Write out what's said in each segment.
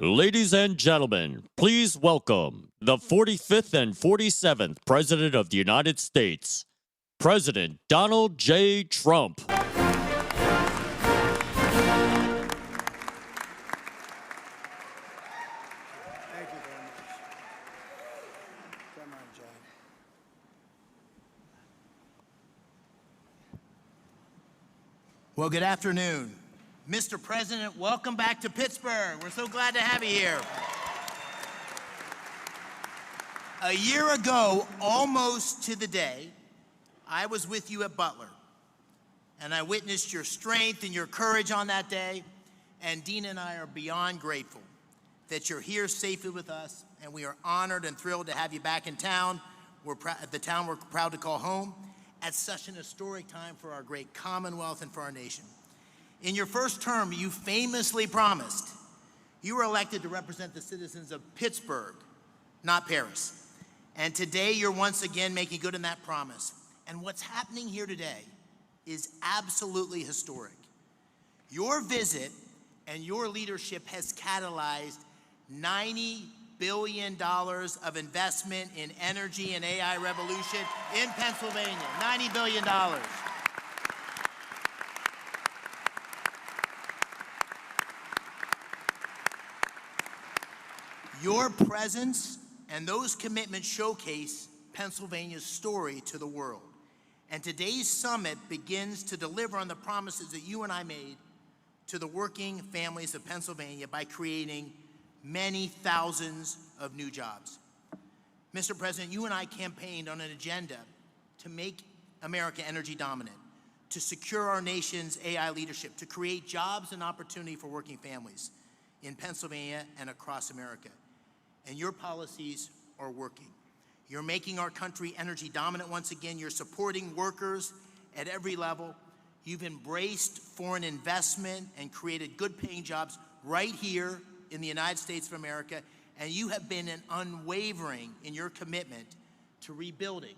Ladies and gentlemen, please welcome the 45th and 47th President of the United States, President Donald J. Trump. Thank you very much. Come on, John. Well, good afternoon. Mr. President, welcome back to Pittsburgh. We're so glad to have you here. A year ago, almost to the day, I was with you at Butler, and I witnessed your strength and your courage on that day, and Dina and I are beyond grateful that you're here safely with us, and we are honored and thrilled to have you back in town. The town we're proud to call home at such an historic time for our great Commonwealth and for our nation. In your first term, you famously promised you were elected to represent the citizens of Pittsburgh, not Paris. And today you're once again making good on that promise. And what's happening here today is absolutely historic. Your visit and your leadership has catalyzed $90 billion of investment in energy and AI revolution in Pennsylvania, $90 billion. Your presence and those commitments showcase Pennsylvania's story to the world. And today's summit begins to deliver on the promises that you and I made to the working families of Pennsylvania by creating many thousands of new jobs. Mr. President, you and I campaigned on an agenda to make America energy dominant, to secure our nation's AI leadership, to create jobs and opportunity for working families in Pennsylvania and across America. And your policies are working. You're making our country energy dominant once again. You're supporting workers at every level. You've embraced foreign investment and created good paying jobs right here in the United States of America. And you have been unwavering in your commitment to rebuilding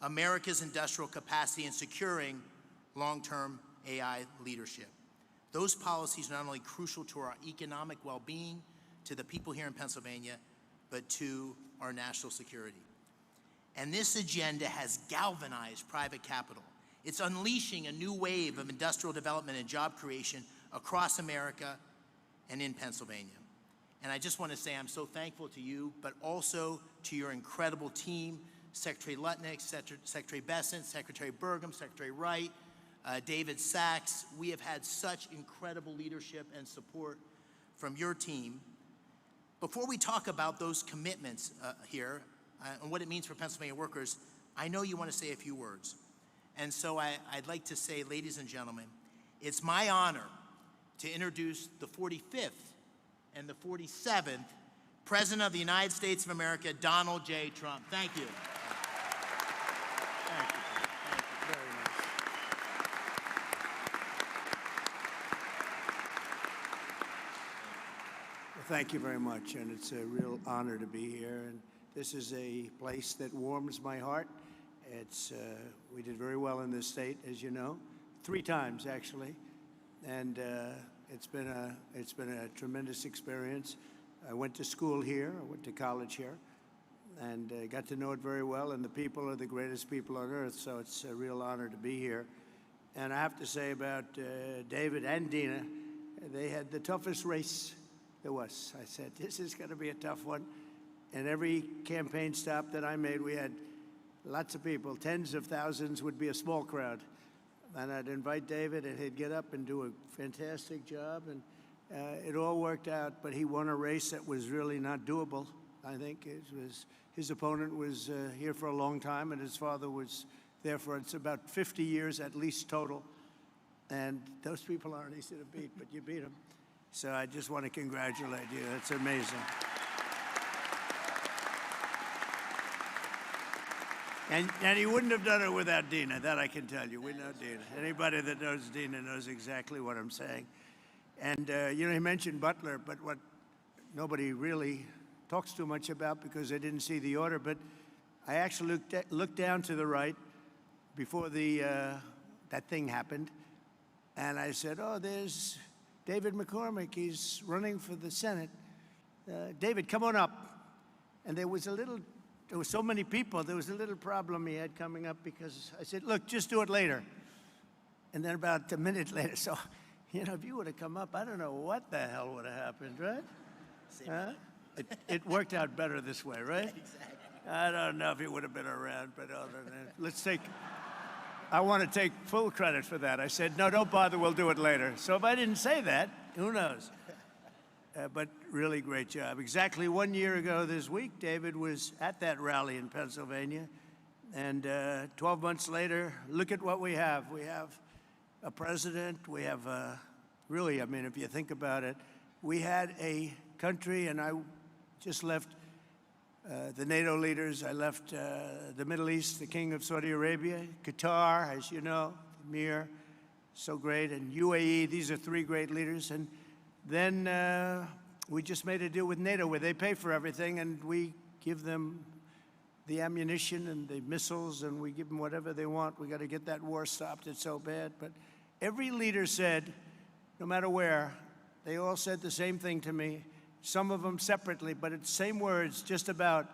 America's industrial capacity and securing long-term AI leadership. Those policies are not only crucial to our economic well-being, to the people here in Pennsylvania, but to our national security. And this agenda has galvanized private capital. It's unleashing a new wave of industrial development and job creation across America and in Pennsylvania. And I just want to say I'm so thankful to you, but also to your incredible team, Secretary Lutnick, Secretary Bessent, Secretary Burgum, Secretary Wright, David Sachs. We have had such incredible leadership and support from your team. Before we talk about those commitments here and what it means for Pennsylvania workers, I know you want to say a few words. And so I'd like to say, ladies and gentlemen, it's my honor to introduce the 45th and the 47th President of the United States of America, Donald J. Trump. Thank you. Thank you. Thank you very much. Well, thank you very much, and it's a real honor to be here. And this is a place that warms my heart. We did very well in this state, as you know, 3 times actually, and it's been a tremendous experience. I went to school here, I went to college here, and got to know it very well. And the people are the greatest people on earth, so it's a real honor to be here. And I have to say about David and Dina, they had the toughest race there was. I said, this is going to be a tough one. And every campaign stop that I made, we had lots of people, tens of thousands would be a small crowd. And I'd invite David, and he'd get up and do a fantastic job. And it all worked out, but he won a race that was really not doable. I think his opponent was here for a long time, and his father was there for it's about 50 years at least total. And those people aren't easy to beat, but you beat them. So I just want to congratulate you. That's amazing. And he wouldn't have done it without Dina, that I can tell you. We know Dina. Anybody that knows Dina knows exactly what I'm saying. And, you know, he mentioned Butler, but what nobody really talks too much about because they didn't see the order, but I actually looked down to the right before that thing happened, and I said, oh, there's David McCormick. He's running for the Senate. David, come on up. And there was so many people, there was a little problem he had coming up because I said, look, just do it later. And then about a minute later, so, if you would have come up, I don't know what the hell would have happened, right? Huh? It worked out better this way, right? Exactly. I don't know if he would have been around, but other than that, I want to take full credit for that. I said, no, don't bother, we'll do it later. So if I didn't say that, who knows? But really great job. Exactly 1 year ago this week, David was at that rally in Pennsylvania. And 12 months later, look at what we have. We have a president. We have really, if you think about it, we had a country, and I just left the NATO leaders. I left the Middle East, the King of Saudi Arabia, Qatar, as you know, Emir, so great, and UAE. These are three great leaders. And then we just made a deal with NATO where they pay for everything, and we give them the ammunition and the missiles, and we give them whatever they want. We got to get that war stopped. It's so bad. But every leader said, no matter where, they all said the same thing to me, some of them separately, but it's the same words, just about.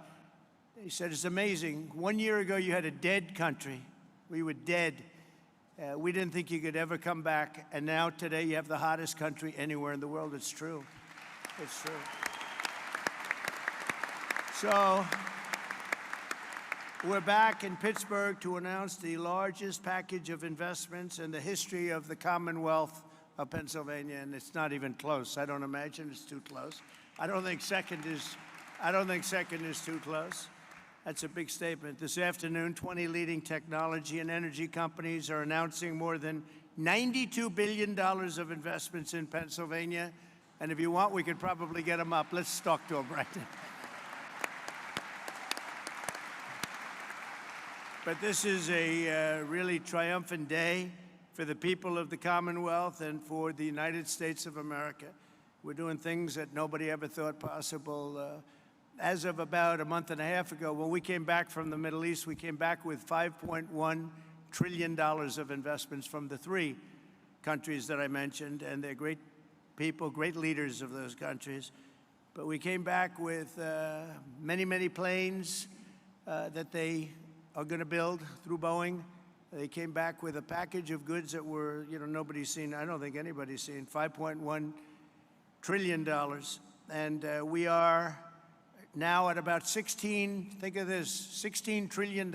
He said, it's amazing. 1 year ago, you had a dead country. We were dead. We didn't think you could ever come back. And now, today, you have the hottest country anywhere in the world. It's true. It's true. So we're back in Pittsburgh to announce the largest package of investments in the history of the Commonwealth of Pennsylvania, and it's not even close. I don't imagine it's too close. I don't think second is too close. That's a big statement. This afternoon, 20 leading technology and energy companies are announcing more than $92 billion of investments in Pennsylvania. And if you want, we could probably get them up. Let's talk to them right now. But this is a really triumphant day for the people of the Commonwealth and for the United States of America. We're doing things that nobody ever thought possible. As of about a month and a half ago, when we came back from the Middle East, we came back with $5.1 trillion of investments from the three countries that I mentioned, and they're great people, great leaders of those countries. But we came back with many, many planes that they are going to build through Boeing. They came back with a package of goods that were, nobody's seen. I don't think anybody's seen. $5.1 trillion. And we are now at about think of this, $16 trillion.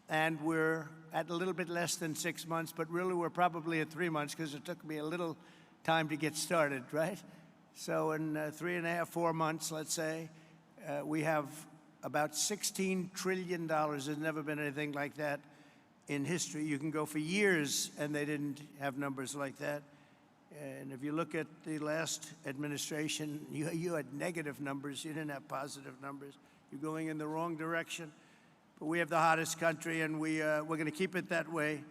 And we're at a little bit less than 6 months, but really we're probably at 3 months because it took me a little time to get started, right? So in 3.5, 4 months, let's say, we have about $16 trillion. There's never been anything like that in history. You can go for years and they didn't have numbers like that. And if you look at the last administration, you had negative numbers. You didn't have positive numbers. You're going in the wrong direction. But we have the hottest country, and we're going to keep it that way.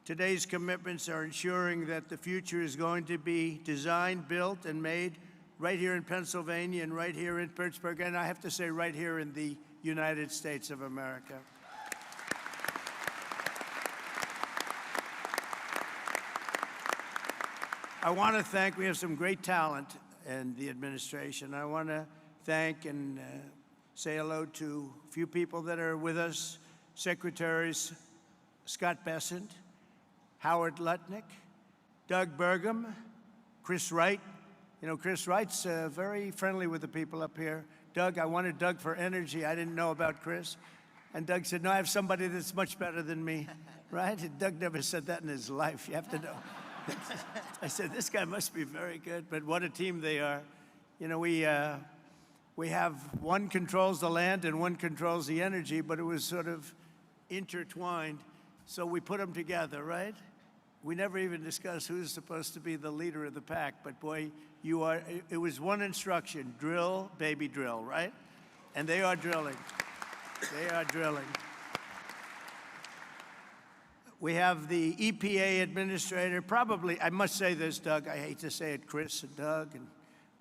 Today's commitments are ensuring that the future is going to be designed, built, and made right here in Pennsylvania and right here in Pittsburgh, and I have to say right here in the United States of America. I want to thank, we have some great talent in the administration. I want to thank and say hello to a few people that are with us. Secretaries Scott Bessent, Howard Lutnick, Doug Burgum, Chris Wright. Chris Wright's very friendly with the people up here. Doug, I wanted Doug for energy. I didn't know about Chris. And Doug said, no, I have somebody that's much better than me, right? And Doug never said that in his life. You have to know. I said, this guy must be very good, but what a team they are. We have one controls the land and one controls the energy, but it was sort of intertwined. So we put them together, right? We never even discussed who's supposed to be the leader of the pack, but boy, it was one instruction: drill, baby, drill, right? And they are drilling. They are drilling. We have the EPA administrator, probably, I must say this, Doug, I hate to say it, Chris and Doug and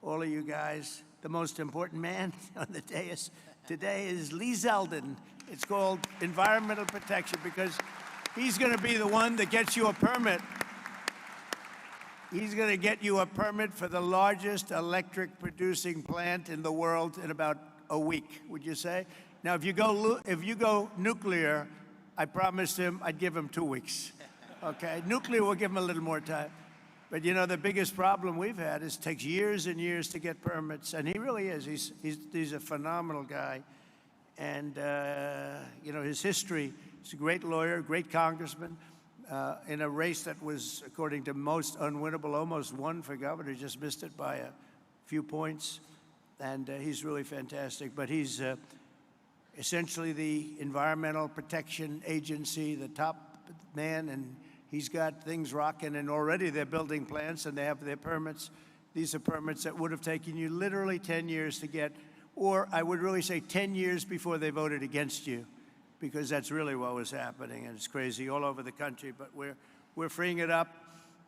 all of you guys, the most important man on the dais today is Lee Zeldin. It's called environmental protection because he's going to be the one that gets you a permit. He's going to get you a permit for the largest electric producing plant in the world in about a week, would you say? Now, if you go nuclear, I promised him I'd give him 2 weeks. Okay, nuclear will give him a little more time. But you know, the biggest problem we've had is it takes years and years to get permits, and he really is. He's a phenomenal guy, and you know, his history. He's a great lawyer, great congressman. In a race that was, according to most, unwinnable, almost won for governor, just missed it by a few points. And he's really fantastic. But he's essentially the Environmental Protection Agency, the top man, and he's got things rocking. And already they're building plants and they have their permits. These are permits that would have taken you literally 10 years to get, or I would really say 10 years before they voted against you, because that's really what was happening, and it's crazy all over the country. But we're freeing it up,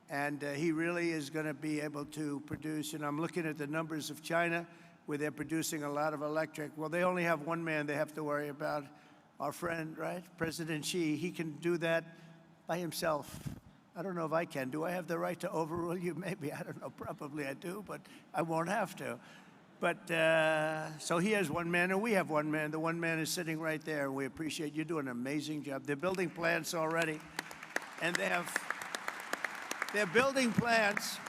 and he really is going to be able to produce. And I'm looking at the numbers of China, where they're producing a lot of electric. Well, they only have one man they have to worry about, our friend, right, President Xi. He can do that by himself. I don't know if I can. Do I have the right to overrule you? Maybe. I don't know. Probably I do, but I won't have to. But so he has one man, and we have one man. The one man is sitting right there. We appreciate you doing an amazing job. They're building plants already, and they're building plants,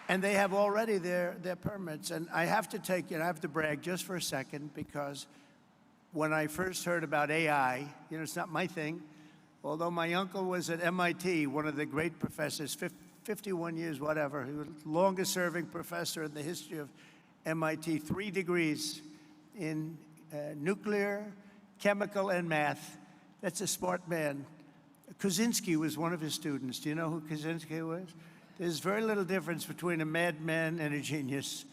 and they have already their permits. And I have to I have to brag just for a second, because when I first heard about AI, you know, it's not my thing. Although my uncle was at MIT, one of the great professors, 51 years, whatever. He was the longest-serving professor in the history of MIT, 3 degrees in nuclear, chemical, and math. That's a smart man. Kaczynski was one of his students. Do you know who Kaczynski was? There's very little difference between a madman and a genius.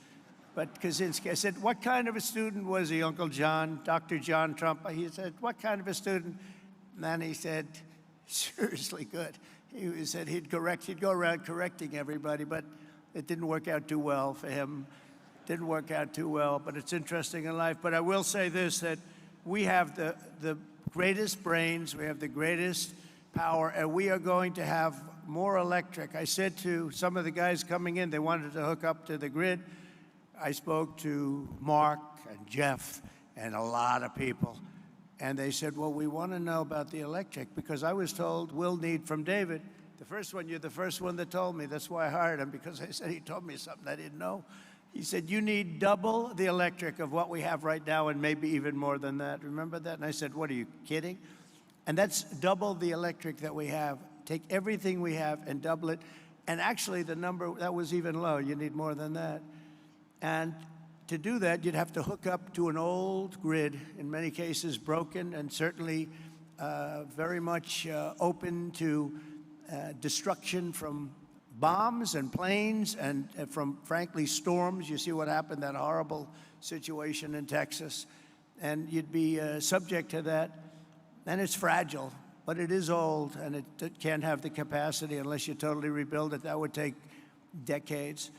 But Kaczynski, I said, what kind of a student was he, Uncle John, Dr. John Trump? He said, what kind of a student? And then he said, seriously good. He said he'd go around correcting everybody, but it didn't work out too well for him. Didn't work out too well, but it's interesting in life. But I will say this, that we have the greatest brains, we have the greatest power, and we are going to have more electric. I said to some of the guys coming in, they wanted to hook up to the grid. I spoke to Mark and Jeff and a lot of people, and they said, well, we want to know about the electric, because I was told we'll need from David. You're the first one that told me. That's why I hired him, because I said he told me something I didn't know. He said, you need double the electric of what we have right now, and maybe even more than that. Remember that? And I said, what, are you kidding? And that's double the electric that we have. Take everything we have and double it. And actually, the number, that was even low. You need more than that. And to do that, you'd have to hook up to an old grid, in many cases broken, and certainly very much open to destruction from bombs and planes and from, frankly, storms. You see what happened, that horrible situation in Texas. And you'd be subject to that. And it's fragile, but it is old, and it can't have the capacity unless you totally rebuild it. That would take decades.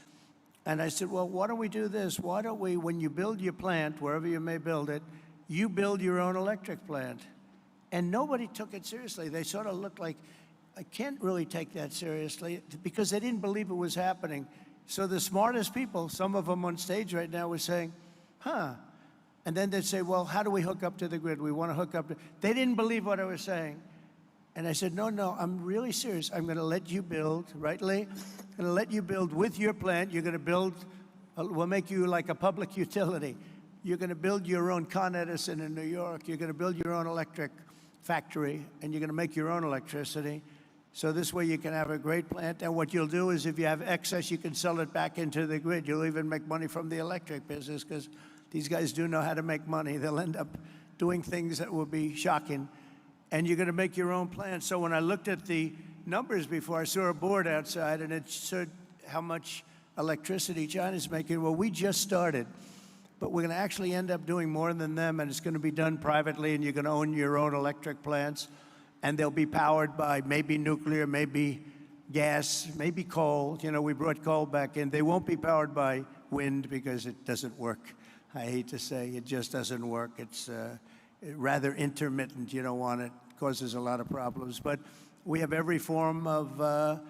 And I said, well, why don't we do this? Why don't we, when you build your plant, wherever you may build it, you build your own electric plant. And nobody took it seriously. They sort of looked like, I can't really take that seriously, because they didn't believe it was happening. So the smartest people, some of them on stage right now, were saying, huh. And then they'd say, well, how do we hook up to the grid? We want to hook up. They didn't believe what I was saying. And I said, no, I'm really serious. I'm going to let you build, right, Lee? I'm going to let you build with your plant. You're going to build, we'll make you like a public utility. You're going to build your own Con Edison in New York. You're going to build your own electric factory, and you're going to make your own electricity. So this way you can have a great plant, and what you'll do is if you have excess, you can sell it back into the grid. You'll even make money from the electric business, because these guys do know how to make money. They'll end up doing things that will be shocking, and you're going to make your own plant. So when I looked at the numbers before, I saw a board outside, and it showed how much electricity China's making. Well, we just started, but we're going to actually end up doing more than them, and it's going to be done privately, and you're going to own your own electric plants. And they'll be powered by maybe nuclear, maybe gas, maybe coal. You know, we brought coal back in. They won't be powered by wind, because it doesn't work. I hate to say, it just doesn't work. It's rather intermittent. You don't want it. It causes a lot of problems. But we have every form of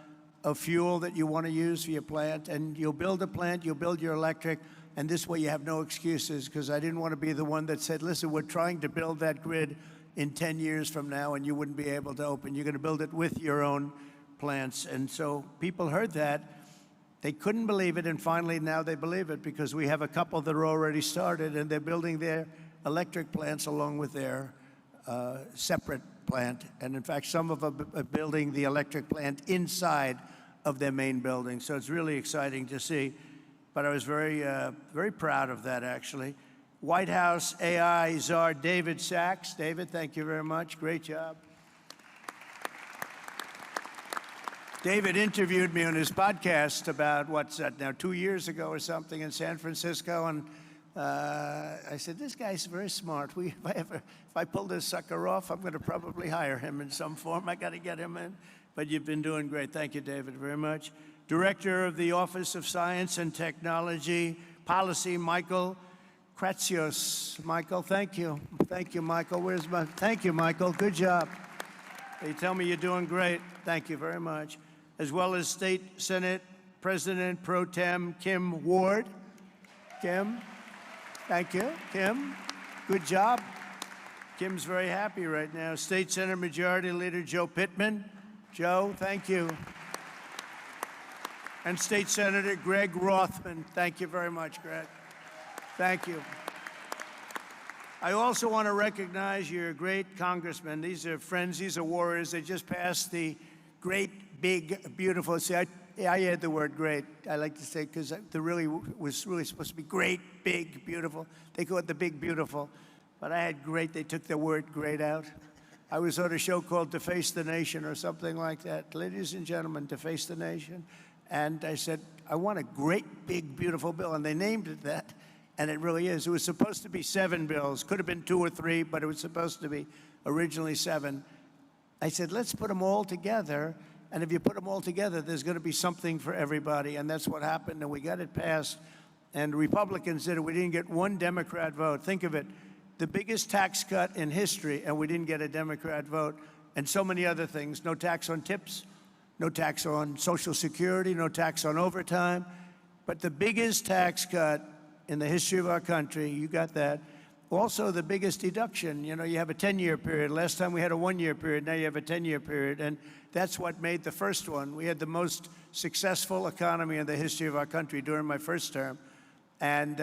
of fuel that you want to use for your plant, and you'll build a plant, you'll build your electric, and this way you have no excuses, because I didn't want to be the one that said, listen, we're trying to build that grid in 10 years from now, and you wouldn't be able to open. You're going to build it with your own plants. And so people heard that. They couldn't believe it, and finally now they believe it, because we have a couple that are already started, and they're building their electric plants along with their separate plant. And in fact, some of them are building the electric plant inside of their main building. So it's really exciting to see. But I was very, very proud of that, actually. White House AI czar David Sachs. David, thank you very much. Great job. David interviewed me on his podcast about, what's that now, 2 years ago or something in San Francisco, and I said, this guy's very smart. If I pull this sucker off, I'm going to probably hire him in some form. I got to get him in. But you've been doing great. Thank you, David, very much. Director of the Office of Science and Technology Policy, Michael Kratsios. Michael, thank you. Thank you, Michael. Thank you, Michael. Good job. They tell me you're doing great. Thank you very much. As well as State Senate President Pro Tem Kim Ward. Kim, thank you. Kim, good job. Kim's very happy right now. State Senate Majority Leader Joe Pittman. Joe, thank you. And State Senator Greg Rothman. Thank you very much, Greg. Thank you. I also want to recognize your great congressmen. These are friends, these are warriors. They just passed the great, big, beautiful. See, I add the word great, I like to say, because the really was really supposed to be great, big, beautiful. They call it the big, beautiful. But I had great, they took the word great out. I was on a show called Deface the Nation or something like that. Ladies and gentlemen, Deface the Nation. And I said, I want a great, big, beautiful bill. And they named it that. And it really is. It was supposed to be 7 bills. Could have been 2 or 3, but it was supposed to be originally 7. I said, let's put them all together. And if you put them all together, there's going to be something for everybody. And that's what happened. And we got it passed. And the Republicans did it. We didn't get one Democrat vote. Think of it. The biggest tax cut in history, and we didn't get a Democrat vote. And so many other things. No tax on tips. No tax on Social Security. No tax on overtime. But the biggest tax cut in the history of our country, you got that. Also, the biggest deduction, you know, you have a 10-year period. Last time we had a 1-year period, now you have a 10-year period. And that's what made the first one. We had the most successful economy in the history of our country during my first term. And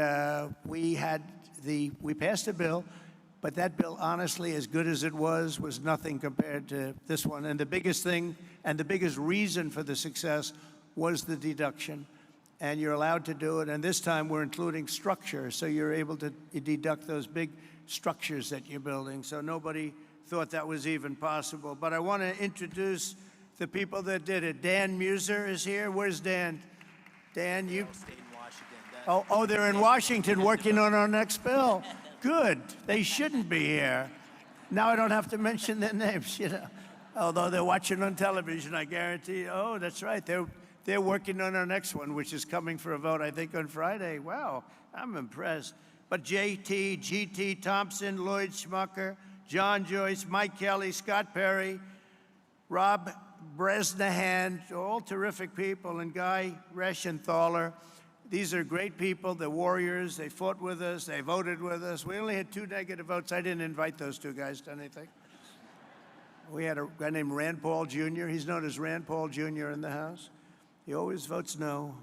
we passed a bill, but that bill, honestly, as good as it was nothing compared to this one. And the biggest thing, and the biggest reason for the success was the deduction. And you're allowed to do it. And this time we're including structure, so you're able to deduct those big structures that you're building. So nobody thought that was even possible. But I want to introduce the people that did it. Dan Muser is here. Where's Dan? Dan, you? Stayed in Washington. Oh, they're in Washington working on our next bill. Good. They shouldn't be here. Now I don't have to mention their names, you know. Although they're watching on television, I guarantee. Oh, that's right. They're working on our next one, which is coming for a vote, I think, on Friday. Wow, I'm impressed. But JT, GT Thompson, Lloyd Schmucker, John Joyce, Mike Kelly, Scott Perry, Rob Bresnahan, all terrific people, and Guy Reschenthaler. These are great people. They're warriors. They fought with us. They voted with us. We only had 2 negative votes. I didn't invite those 2 guys to anything. We had a guy named Rand Paul Jr. He's known as Rand Paul Jr. in the House. He always votes no.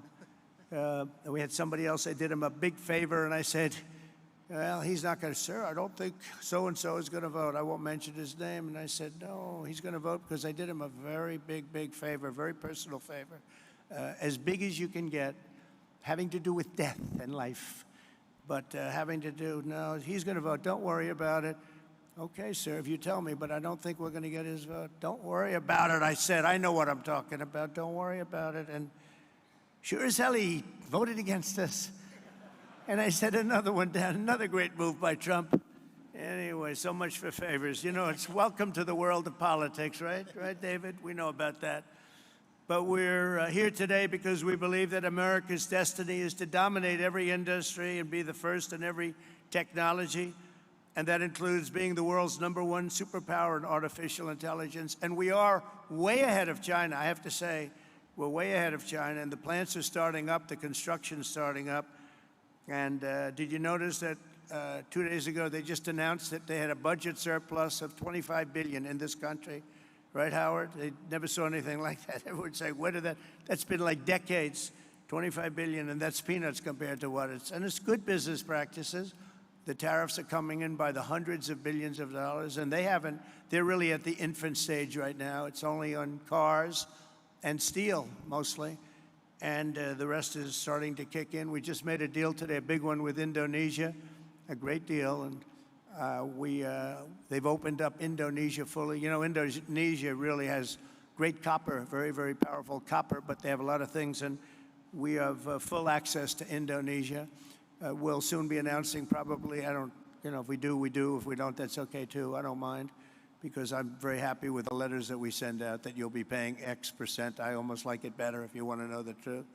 We had somebody else, I did him a big favor, and I said, well, he's not going to, sir, I don't think so-and-so is going to vote. I won't mention his name. And I said, no, he's going to vote because I did him a very big favor, very personal favor, as big as you can get, having to do with death and life. But having to do, no, he's going to vote. Don't worry about it. Okay, sir, if you tell me, but I don't think we're going to get his vote. Don't worry about it, I said. I know what I'm talking about. Don't worry about it. And sure as hell, he voted against us. And I said another one down, another great move by Trump. Anyway, so much for favors. You know, it's welcome to the world of politics, right? Right, David? We know about that. But we're here today because we believe that America's destiny is to dominate every industry and be the first in every technology. And that includes being the world's #1 superpower in artificial intelligence. And we are way ahead of China, I have to say. We're way ahead of China, and the plants are starting up, the construction's starting up. And did you notice that 2 days ago they just announced that they had a budget surplus of $25 billion in this country? Right, Howard? They never saw anything like that. Everyone's saying, where did that? That's been like decades, $25 billion, and that's peanuts compared to what it's. And it's good business practices. The tariffs are coming in by the hundreds of billions of dollars, and they're really at the infant stage right now. It's only on cars and steel, mostly. And the rest is starting to kick in. We just made a deal today, a big one with Indonesia, a great deal. And they've opened up Indonesia fully. You know, Indonesia really has great copper, very, very powerful copper, but they have a lot of things, and we have full access to Indonesia. We'll soon be announcing probably, if we do, we do. If we don't, that's okay too. I don't mind, because I'm very happy with the letters that we send out that you'll be paying X percent. I almost like it better if you want to know the truth.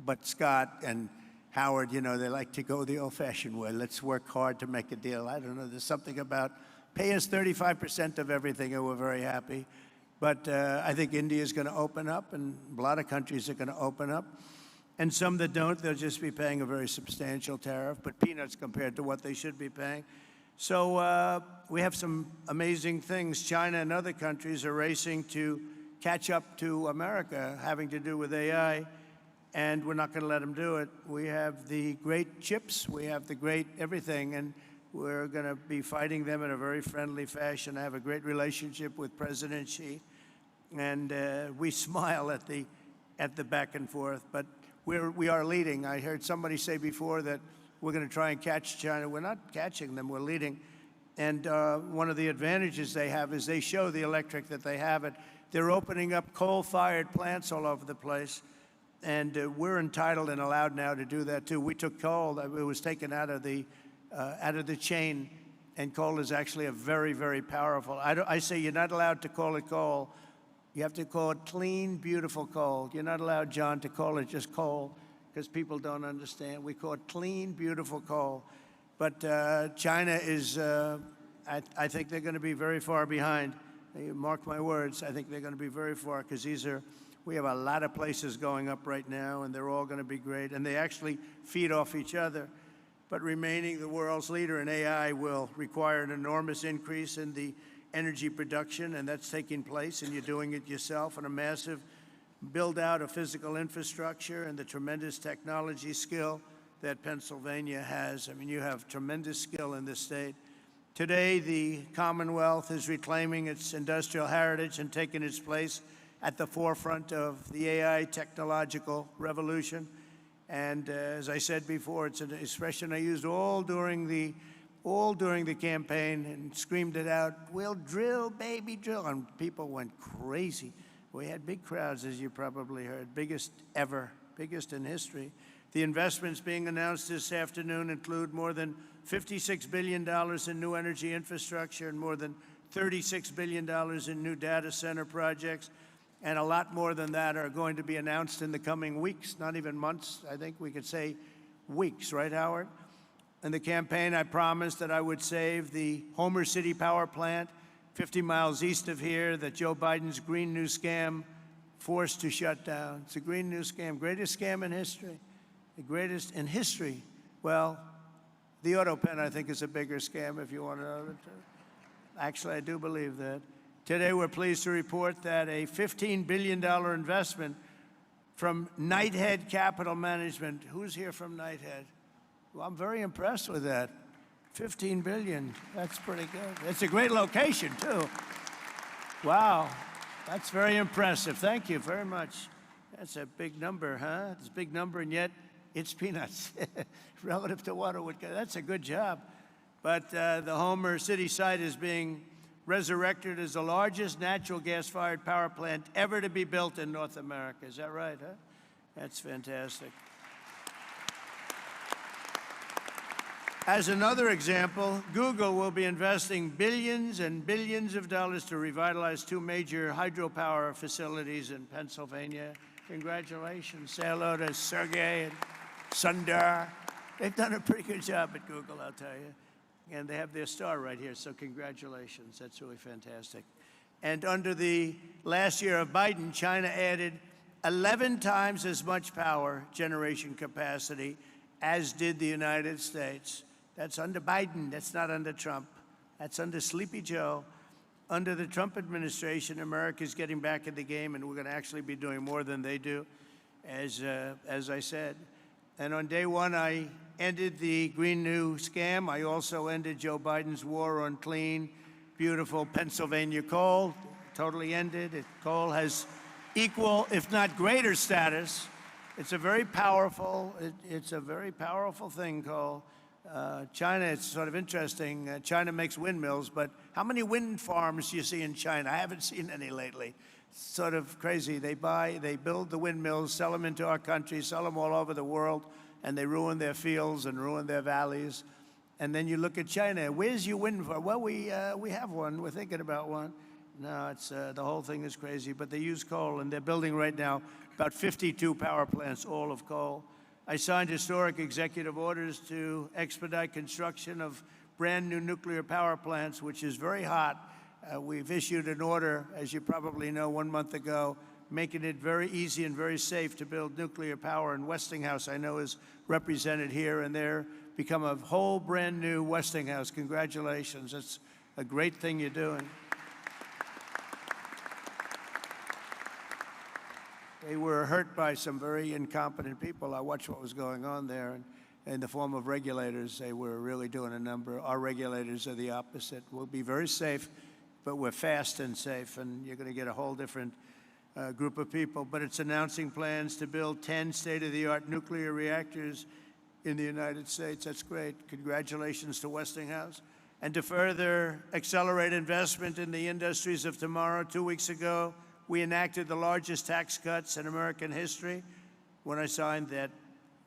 But Scott and Howard, they like to go the old-fashioned way. Let's work hard to make a deal. I don't know. There's something about pay us 35% of everything, and we're very happy. But I think India is going to open up, and a lot of countries are going to open up. And some that don't, they'll just be paying a very substantial tariff, but peanuts compared to what they should be paying. So we have some amazing things. China and other countries are racing to catch up to America, having to do with AI. And we're not going to let them do it. We have the great chips, we have the great everything, and we're going to be fighting them in a very friendly fashion. I have a great relationship with President Xi, and we smile at the back and forth, but we are leading. I heard somebody say before that we're going to try and catch China. We're not catching them, we're leading. And one of the advantages they have is they show the electric that they have it. They're opening up coal-fired plants all over the place. And we're entitled and allowed now to do that too. We took coal; it was taken out of the chain, and coal is actually a very, very powerful. I say you're not allowed to call it coal. You have to call it clean, beautiful coal. You're not allowed, John, to call it just coal, because people don't understand. We call it clean, beautiful coal. But China is, I think they're going to be very far behind. Mark my words. I think they're going to be very far, because we have a lot of places going up right now, and they're all going to be great. And they actually feed off each other. But remaining the world's leader in AI will require an enormous increase in the energy production, and that's taking place, and you're doing it yourself, and a massive build-out of physical infrastructure and the tremendous technology skill that Pennsylvania has. I mean, you have tremendous skill in this state. Today, the Commonwealth is reclaiming its industrial heritage and taking its place at the forefront of the AI technological revolution. And as I said before, it's an expression I used all during the campaign and screamed it out, "We'll drill, baby, drill." And people went crazy. We had big crowds, as you probably heard, biggest ever, biggest in history. The investments being announced this afternoon include more than $56 billion in new energy infrastructure and more than $36 billion in new data center projects. And a lot more than that are going to be announced in the coming weeks, not even months. I think we could say weeks, right, Howard? In the campaign, I promised that I would save the Homer City power plant 50 miles east of here that Joe Biden's Green New Scam forced to shut down. It's a Green New Scam, greatest scam in history, the greatest in history. Well, the auto pen, I think, is a bigger scam, if you want to know the truth. Actually, I do believe that. Today, we're pleased to report that a $15 billion investment from Knighthead Capital Management. Who's here from Knighthead? Well, I'm very impressed with that. 15 billion, that's pretty good. It's a great location, too. Wow, that's very impressive. Thank you very much. That's a big number, huh? It's a big number, and yet it's peanuts relative to what it would go. That's a good job. But the Homer City site is being resurrected as the largest natural gas-fired power plant ever to be built in North America. Is that right, huh? That's fantastic. As another example, Google will be investing billions and billions of dollars to revitalize 2 major hydropower facilities in Pennsylvania. Congratulations. Say hello to Sergey and Sundar. They've done a pretty good job at Google, I'll tell you. And they have their star right here, so congratulations. That's really fantastic. And under the last year of Biden, China added 11 times as much power generation capacity as did the United States. That's under Biden. That's not under Trump. That's under Sleepy Joe. Under the Trump administration, America's getting back in the game, and we're going to actually be doing more than they do, as I said. And on day one, I ended the Green New scam. I also ended Joe Biden's war on clean, beautiful Pennsylvania coal. Totally ended it. Coal has equal, if not greater, status. It's a very powerful. It's a very powerful thing, coal. China, it's sort of interesting. China makes windmills, but how many wind farms do you see in China? I haven't seen any lately. It's sort of crazy. They build the windmills, sell them into our country, sell them all over the world, and they ruin their fields and ruin their valleys. And then you look at China. Where's your wind farm? Well, we have one. We're thinking about one. No, it's the whole thing is crazy. But they use coal, and they're building right now about 52 power plants, all of coal. I signed historic executive orders to expedite construction of brand new nuclear power plants, which is very hot. We've issued an order, as you probably know, 1 month ago, making it very easy and very safe to build nuclear power. And Westinghouse, I know, is represented here, and they're become a whole brand new Westinghouse. Congratulations. It's a great thing you're doing. They were hurt by some very incompetent people. I watched what was going on there, and in the form of regulators, they were really doing a number. Our regulators are the opposite. We'll be very safe, but we're fast and safe, and you're going to get a whole different group of people. But it's announcing plans to build 10 state-of-the-art nuclear reactors in the United States. That's great. Congratulations to Westinghouse. And to further accelerate investment in the industries of tomorrow, 2 weeks ago, we enacted the largest tax cuts in American history when I signed that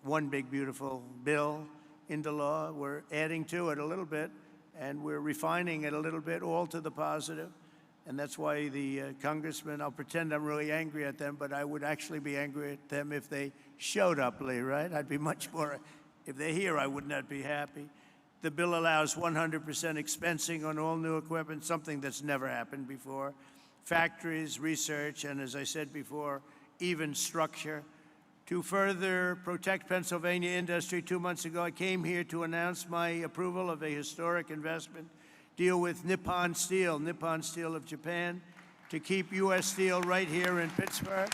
one big, beautiful bill into law. We're adding to it a little bit, and we're refining it a little bit, all to the positive. And that's why the congressmen, I'll pretend I'm really angry at them, but I would actually be angry at them if they showed up, Lee, right? I'd be much more, if they're here, I would not be happy. The bill allows 100% expensing on all new equipment, something that's never happened before. Factories, research, and as I said before, even structure. To further protect Pennsylvania industry, 2 months ago, I came here to announce my approval of a historic investment deal with Nippon Steel of Japan, to keep U.S. steel right here in Pittsburgh.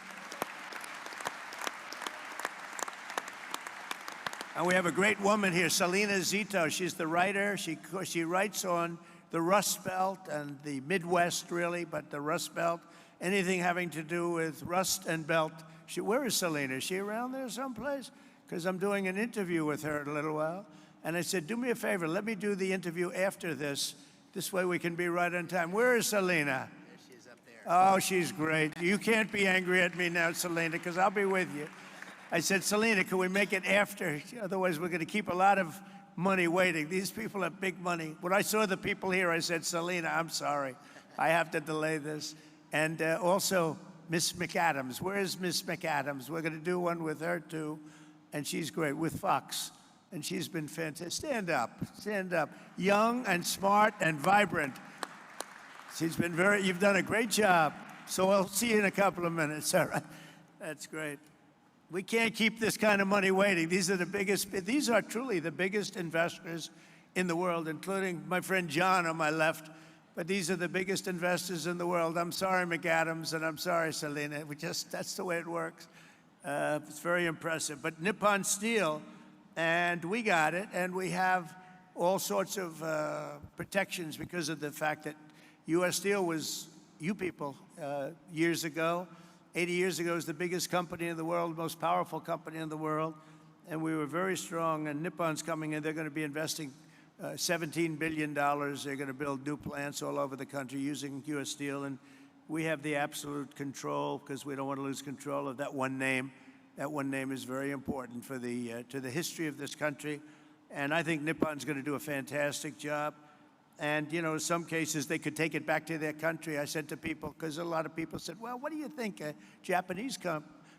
And we have a great woman here, Selena Zito. She's the writer. She writes on the Rust Belt and the Midwest, really, but the Rust Belt, anything having to do with rust and belt. Where is Selena? Is she around there someplace? Because I'm doing an interview with her in a little while. And I said, do me a favor, let me do the interview after this. This way we can be right on time. Where is Selena? There she is up there. Oh, she's great. You can't be angry at me now, Selena, because I'll be with you. I said, Selena, can we make it after? Otherwise, we're going to keep a lot of money waiting. These people have big money. When I saw the people here, I said, Selena, I'm sorry. I have to delay this. And also, Miss McAdams. Where is Miss McAdams? We're going to do one with her, too. And she's great, with Fox. And she's been fantastic. Stand up. Stand up. Young and smart and vibrant. She's been you've done a great job. So I'll see you in a couple of minutes, all right? That's great. We can't keep this kind of money waiting. These are truly the biggest investors in the world, including my friend John on my left. But these are the biggest investors in the world. I'm sorry, McAdams, and I'm sorry, Selena. That's the way it works. It's very impressive. But Nippon Steel, and we got it, and we have all sorts of protections because of the fact that U.S. Steel was, you people, years ago, 80 years ago, was the biggest company in the world, most powerful company in the world, and we were very strong. And Nippon's coming in. They're going to be investing $17 billion. They're going to build new plants all over the country using U.S. Steel, and we have the absolute control because we don't want to lose control of that one name. That one name is very important for to the history of this country, and I think Nippon's going to do a fantastic job. And, you know, in some cases, they could take it back to their country. I said to people, because a lot of people said, well, what do you think? Japanese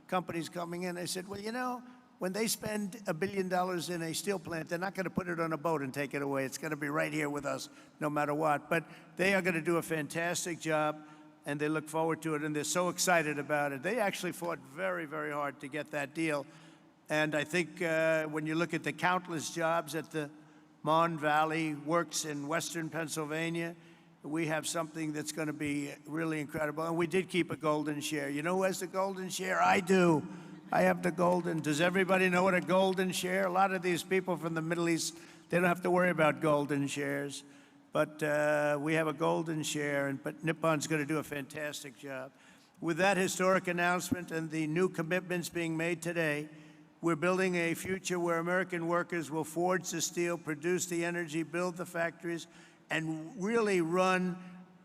companies coming in. I said, well, you know, when they spend $1 billion in a steel plant, they're not going to put it on a boat and take it away. It's going to be right here with us, no matter what. But they are going to do a fantastic job. and they look forward to it, and they're so excited about it. They actually fought very, very hard to get that deal. And I think when you look at the countless jobs at the Mon Valley Works in western Pennsylvania, we have something that's going to be really incredible. And we did keep a golden share. You know who has the golden share? I do. I have the golden. Does everybody know what a golden share? A lot of these people from the Middle East, they don't have to worry about golden shares. But we have a golden share, but Nippon's going to do a fantastic job. With that historic announcement and the new commitments being made today, we're building a future where American workers will forge the steel, produce the energy, build the factories, and really run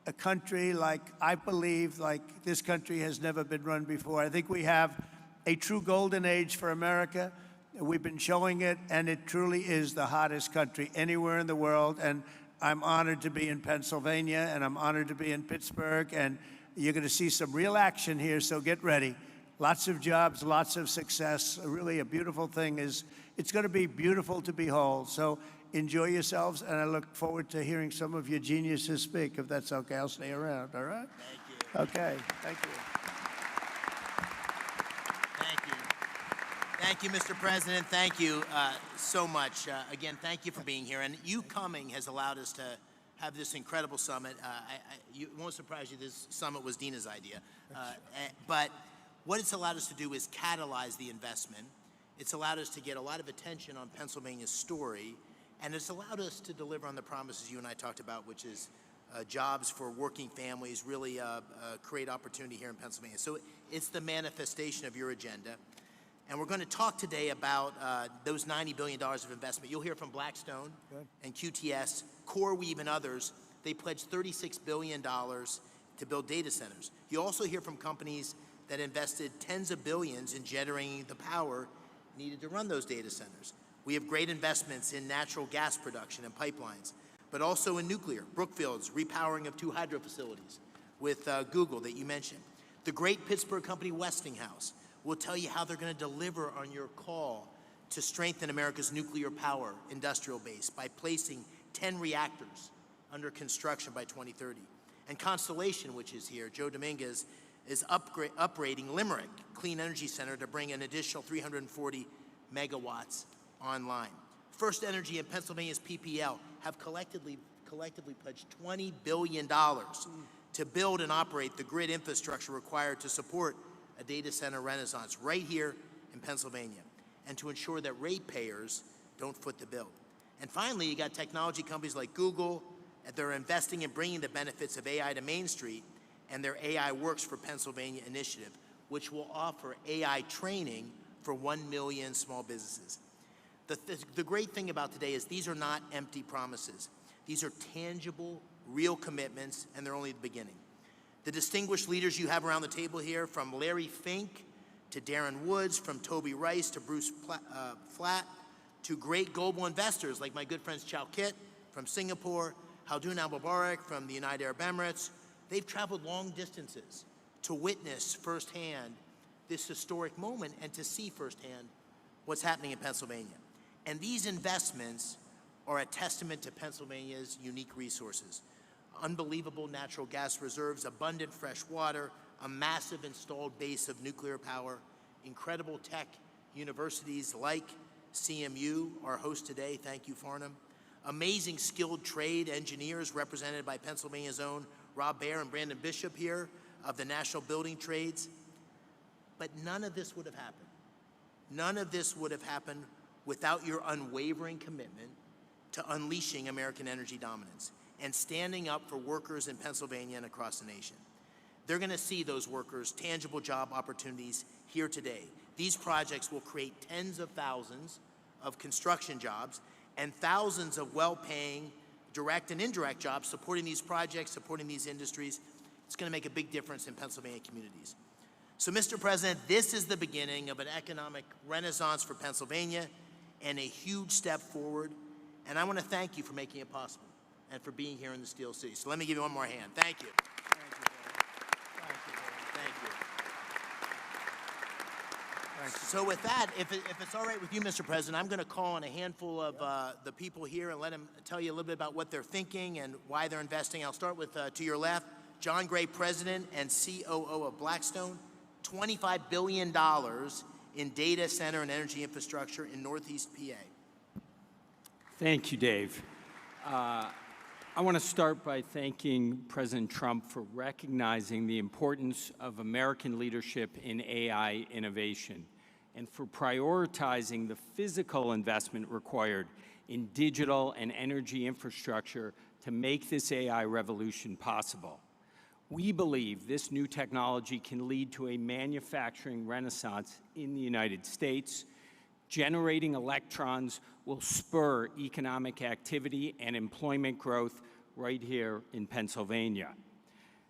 a country like, I believe, like this country has never been run before. I think we have a true golden age for America. We've been showing it, and it truly is the hottest country anywhere in the world. And I'm honored to be in Pennsylvania, and I'm honored to be in Pittsburgh, and you're going to see some real action here, so get ready. Lots of jobs, lots of success. Really a beautiful thing is, it's going to be beautiful to behold. So enjoy yourselves, and I look forward to hearing some of your geniuses speak. If that's okay, I'll stay around, all right? Thank you. Okay, thank you. Thank you, Mr. President. Thank you so much. Again, thank you for being here. And you coming has allowed us to have this incredible summit. It won't surprise you, this summit was Dina's idea. But what it's allowed us to do is catalyze the investment. It's allowed us to get a lot of attention on Pennsylvania's story. And it's allowed us to deliver on the promises you and I talked about, which is jobs for working families, really create opportunity here in Pennsylvania. So it's the manifestation of your agenda. And we're going to talk today about those $90 billion of investment. You'll hear from Blackstone and QTS, CoreWeave, and others. They pledged $36 billion to build data centers. You also hear from companies that invested tens of billions in generating the power needed to run those data centers. We have great investments in natural gas production and pipelines, but also in nuclear. Brookfield's repowering of 2 hydro facilities with Google that you mentioned. The great Pittsburgh company Westinghouse will tell you how they're going to deliver on your call to strengthen America's nuclear power industrial base by placing 10 reactors under construction by 2030. And Constellation, which is here, Joe Dominguez, is upgrading Limerick Clean Energy Center to bring an additional 340 megawatts online. First Energy and Pennsylvania's PPL have collectively pledged $20 billion to build and operate the grid infrastructure required to support a data center renaissance right here in Pennsylvania, and to ensure that ratepayers don't foot the bill. And finally, you got technology companies like Google, and they're investing in bringing the benefits of AI to Main Street, and their AI Works for Pennsylvania initiative, which will offer AI training for 1 million small businesses. The great thing about today is these are not empty promises. These are tangible, real commitments, and they're only the beginning. The distinguished leaders you have around the table here, from Larry Fink to Darren Woods, from Toby Rice to Bruce Flatt, to great global investors like my good friends Chow Kit from Singapore, Haldun Al-Mubarak from the United Arab Emirates. They've traveled long distances to witness firsthand this historic moment and to see firsthand what's happening in Pennsylvania. And these investments are a testament to Pennsylvania's unique resources. Unbelievable natural gas reserves, abundant fresh water, a massive installed base of nuclear power, incredible tech universities like CMU, our host today, thank you, Farnham, amazing skilled trade engineers represented by Pennsylvania's own Rob Baer and Brandon Bishop here of the National Building Trades. But none of this would have happened. None of this would have happened without your unwavering commitment to unleashing American energy dominance and standing up for workers in Pennsylvania and across the nation. They're going to see those workers' tangible job opportunities here today. These projects will create tens of thousands of construction jobs and thousands of well-paying direct and indirect jobs supporting these projects, supporting these industries. It's going to make a big difference in Pennsylvania communities. So, Mr. President, this is the beginning of an economic renaissance for Pennsylvania and a huge step forward. And I want to thank you for making it possible and for being here in the Steel City. So let me give you one more hand. Thank you. Thank you, Dave. Thank you, Dave. Thank you. Thank you. So with that, if it's all right with you, Mr. President, I'm going to call on a handful of the people here and let them tell you a little bit about what they're thinking and why they're investing. I'll start with, to your left, John Gray, President and COO of Blackstone, $25 billion in data center and energy infrastructure in Northeast PA. Thank you, Dave. I want to start by thanking President Trump for recognizing the importance of American leadership in AI innovation and for prioritizing the physical investment required in digital and energy infrastructure to make this AI revolution possible. We believe this new technology can lead to a manufacturing renaissance in the United States. Generating electrons will spur economic activity and employment growth right here in Pennsylvania.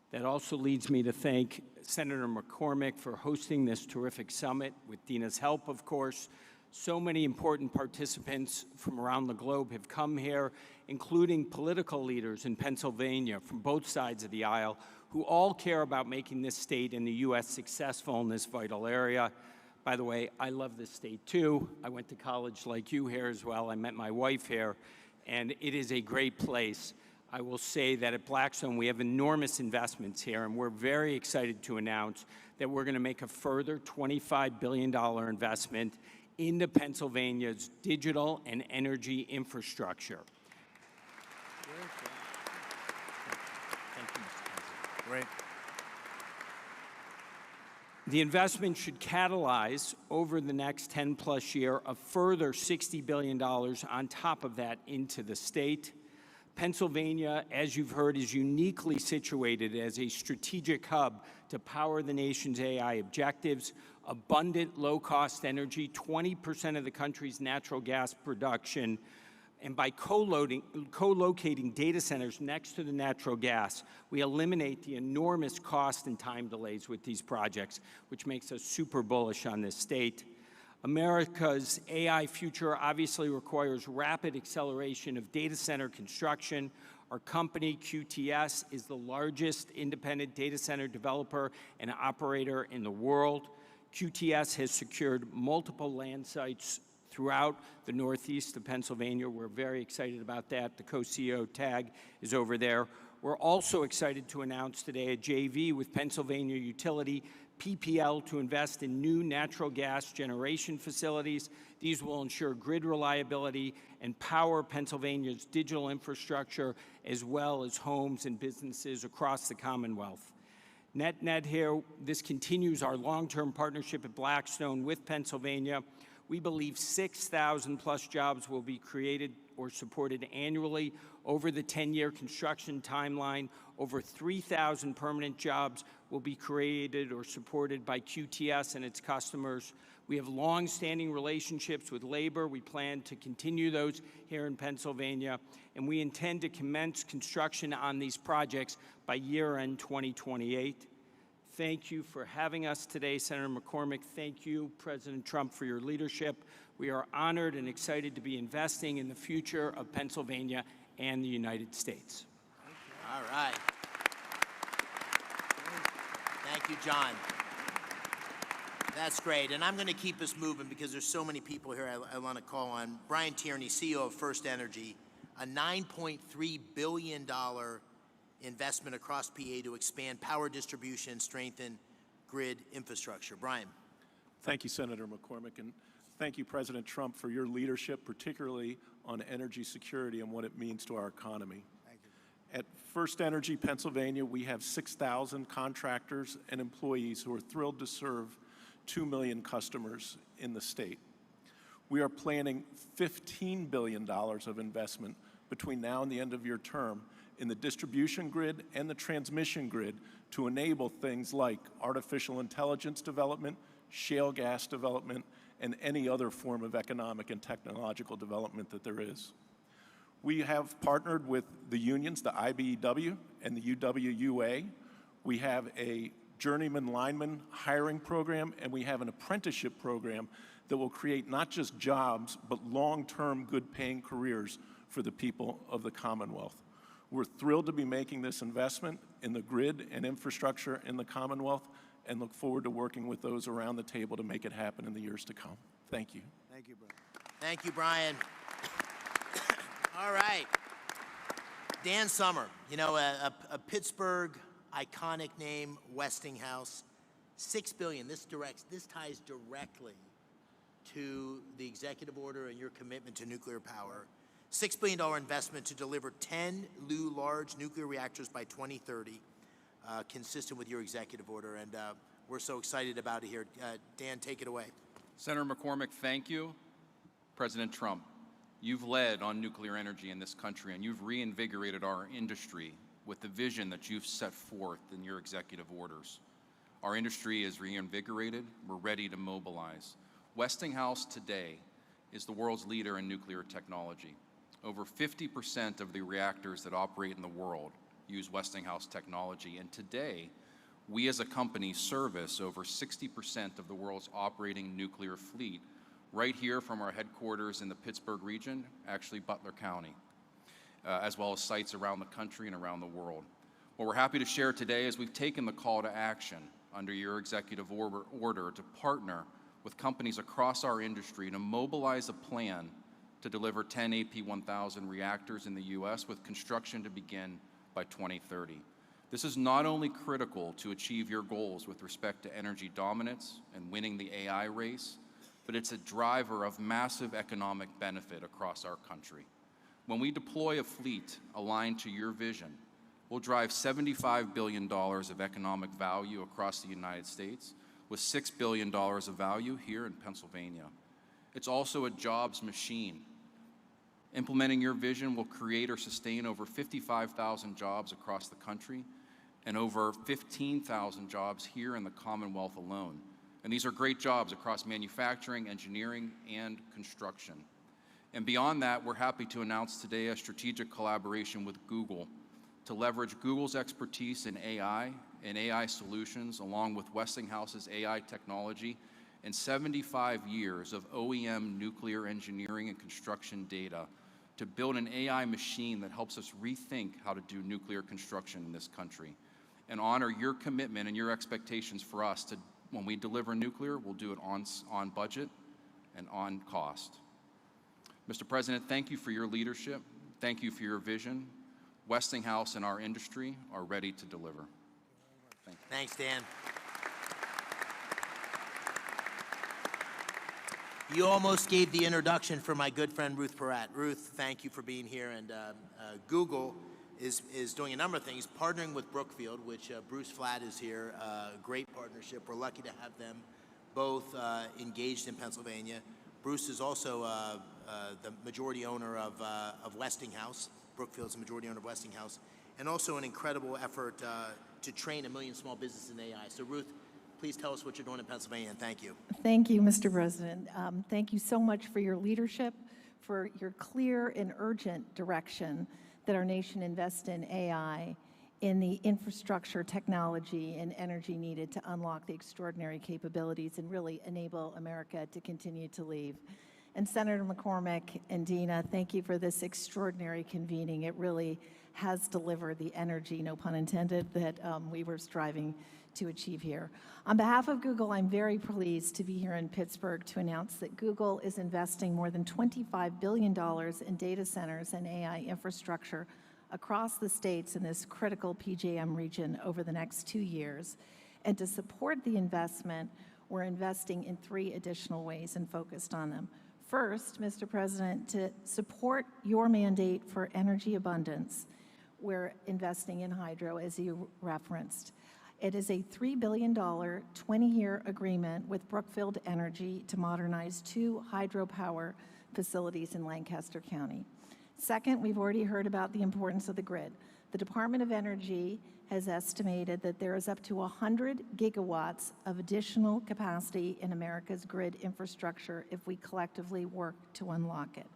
That also leads me to thank Senator McCormick for hosting this terrific summit, with Dina's help, of course. So many important participants from around the globe have come here, including political leaders in Pennsylvania from both sides of the aisle, who all care about making this state and the U.S. successful in this vital area. By the way, I love this state too. I went to college like you here as well. I met my wife here, and it is a great place. I will say that at Blackstone, we have enormous investments here, and we're very excited to announce that we're going to make a further $25 billion investment into Pennsylvania's digital and energy infrastructure. Great. The investment should catalyze over the next 10-plus year a further $60 billion on top of that into the state. Pennsylvania, as you've heard, is uniquely situated as a strategic hub to power the nation's AI objectives. Abundant, low-cost energy, 20% of the country's natural gas production, and by co-locating data centers next to the natural gas, we eliminate the enormous cost and time delays with these projects, which makes us super bullish on this state. America's AI future obviously requires rapid acceleration of data center construction. Our company, QTS, is the largest independent data center developer and operator in the world. QTS has secured multiple land sites throughout the northeast of Pennsylvania. We're very excited about that. The co-CEO tag is over there. We're also excited to announce today a JV with Pennsylvania utility PPL to invest in new natural gas generation facilities. These will ensure grid reliability and power Pennsylvania's digital infrastructure, as well as homes and businesses across the Commonwealth. Net here, this continues our long-term partnership at Blackstone with Pennsylvania. We believe 6,000 plus jobs will be created or supported annually over the 10-year construction timeline. Over 3,000 permanent jobs will be created or supported by QTS and its customers. We have long-standing relationships with labor. We plan to continue those here in Pennsylvania, and we intend to commence construction on these projects by year-end 2028. Thank you for having us today, Senator McCormick. Thank you, President Trump, for your leadership. We are honored and excited to be investing in the future of Pennsylvania and the United States. All right. Thank you, John. That's great. And I'm going to keep us moving because there's so many people here I want to call on. Brian Tierney, CEO of First Energy, a $9.3 billion investment across PA to expand power distribution and strengthen grid infrastructure. Brian. Thank you, Senator McCormick, and thank you, President Trump, for your leadership, particularly on energy security and what it means to our economy. Thank you. At First Energy Pennsylvania, we have 6,000 contractors and employees who are thrilled to serve 2 million customers in the state. We are planning $15 billion of investment between now and the end of your term in the distribution grid and the transmission grid to enable things like artificial intelligence development, shale gas development, and any other form of economic and technological development that there is. We have partnered with the unions, the IBEW and the UWUA. We have a journeyman lineman hiring program, and we have an apprenticeship program that will create not just jobs, but long-term good-paying careers for the people of the Commonwealth. We're thrilled to be making this investment in the grid and infrastructure in the Commonwealth and look forward to working with those around the table to make it happen in the years to come. Thank you. Thank you, Brian. Thank you, Brian. All right. Dan Summer, you know, a Pittsburgh iconic name, Westinghouse. $6 billion, this ties directly to the executive order and your commitment to nuclear power. $6 billion investment to deliver 10 new large nuclear reactors by 2030, consistent with your executive order, and we're so excited about it here. Dan, take it away. Senator McCormick, thank you. President Trump, you've led on nuclear energy in this country, and you've reinvigorated our industry with the vision that you've set forth in your executive orders. Our industry is reinvigorated. We're ready to mobilize. Westinghouse today is the world's leader in nuclear technology. Over 50% of the reactors that operate in the world use Westinghouse technology, and today, we as a company service over 60% of the world's operating nuclear fleet right here from our headquarters in the Pittsburgh region, actually Butler County, as well as sites around the country and around the world. What we're happy to share today is we've taken the call to action under your executive order to partner with companies across our industry to mobilize a plan to deliver 10 AP1000 reactors in the U.S. with construction to begin by 2030. This is not only critical to achieve your goals with respect to energy dominance and winning the AI race, but it's a driver of massive economic benefit across our country. When we deploy a fleet aligned to your vision, we'll drive $75 billion of economic value across the United States, with $6 billion of value here in Pennsylvania. It's also a jobs machine. Implementing your vision will create or sustain over 55,000 jobs across the country and over 15,000 jobs here in the Commonwealth alone. And these are great jobs across manufacturing, engineering, and construction. And beyond that, we're happy to announce today a strategic collaboration with Google to leverage Google's expertise in AI and AI solutions, along with Westinghouse's AI technology and 75 years of OEM nuclear engineering and construction data to build an AI machine that helps us rethink how to do nuclear construction in this country and honor your commitment and your expectations for us to, when we deliver nuclear, we'll do it on budget and on cost. Mr. President, thank you for your leadership. Thank you for your vision. Westinghouse and our industry are ready to deliver. Thank you. Thanks, Dan. You almost gave the introduction for my good friend Ruth Peratt. Ruth, thank you for being here. And Google is doing a number of things, partnering with Brookfield, which Bruce Flatt is here, great partnership. We're lucky to have them both engaged in Pennsylvania. Bruce is also the majority owner of Westinghouse. Brookfield's the majority owner of Westinghouse, and also an incredible effort to train 1 million small businesses in AI. So Ruth, please tell us what you're doing in Pennsylvania, and thank you. Thank you, Mr. President. Thank you so much for your leadership, for your clear and urgent direction that our nation invest in AI, in the infrastructure, technology, and energy needed to unlock the extraordinary capabilities and really enable America to continue to lead. And Senator McCormick and Dina, thank you for this extraordinary convening. It really has delivered the energy, no pun intended, that we were striving to achieve here. On behalf of Google, I'm very pleased to be here in Pittsburgh to announce that Google is investing more than $25 billion in data centers and AI infrastructure across the states in this critical PJM region over the next 2 years. And to support the investment, we're investing in 3 additional ways and focused on them. First, Mr. President, to support your mandate for energy abundance, we're investing in hydro, as you referenced. It is a $3 billion, 20-year agreement with Brookfield Energy to modernize 2 hydropower facilities in Lancaster County. Second, we've already heard about the importance of the grid. The Department of Energy has estimated that there is up to 100 gigawatts of additional capacity in America's grid infrastructure if we collectively work to unlock it.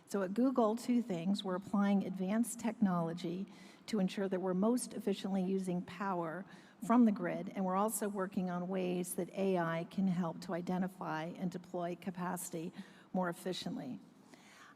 So at Google, 2 things. We're applying advanced technology to ensure that we're most efficiently using power from the grid, and we're also working on ways that AI can help to identify and deploy capacity more efficiently.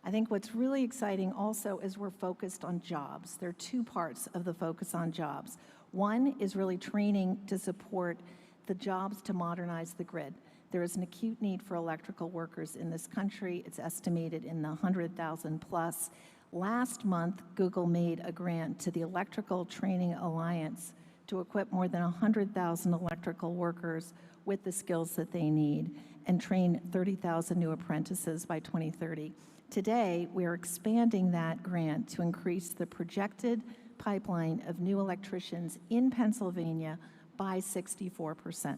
I think what's really exciting also is we're focused on jobs. There are 2 parts of the focus on jobs. One is really training to support the jobs to modernize the grid. There is an acute need for electrical workers in this country. It's estimated in the 100,000 plus. Last month, Google made a grant to the Electrical Training Alliance to equip more than 100,000 electrical workers with the skills that they need and train 30,000 new apprentices by 2030. Today, we are expanding that grant to increase the projected pipeline of new electricians in Pennsylvania by 64%.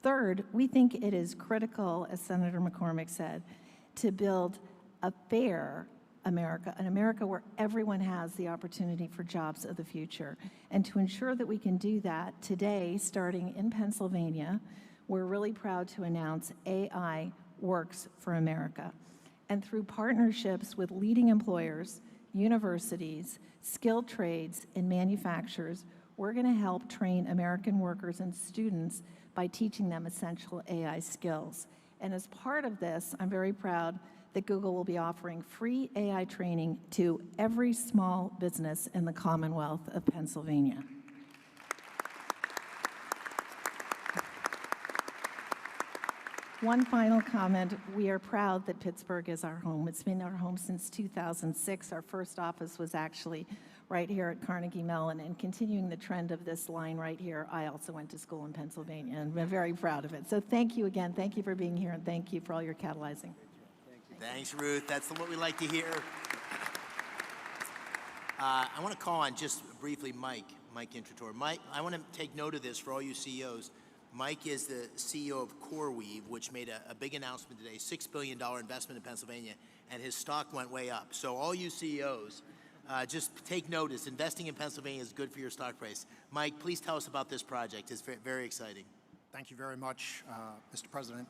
Third, we think it is critical, as Senator McCormick said, to build a fair America, an America where everyone has the opportunity for jobs of the future. And to ensure that we can do that, today, starting in Pennsylvania, we're really proud to announce AI Works for America. And through partnerships with leading employers, universities, skilled trades, and manufacturers, we're going to help train American workers and students by teaching them essential AI skills. And as part of this, I'm very proud that Google will be offering free AI training to every small business in the Commonwealth of Pennsylvania. One final comment. We are proud that Pittsburgh is our home. It's been our home since 2006. Our first office was actually right here at Carnegie Mellon, and continuing the trend of this line right here, I also went to school in Pennsylvania, and we're very proud of it. So thank you again. Thank you for being here, and thank you for all your catalyzing. Thanks, Ruth. That's what we like to hear. I want to call on just briefly Mike Intrator. Mike, I want to take note of this for all you CEOs. Mike is the CEO of CoreWeave, which made a big announcement today, $6 billion investment in Pennsylvania, and his stock went way up. So all you CEOs, just take notice. Investing in Pennsylvania is good for your stock price. Mike, please tell us about this project. It's very exciting. Thank you very much, Mr. President,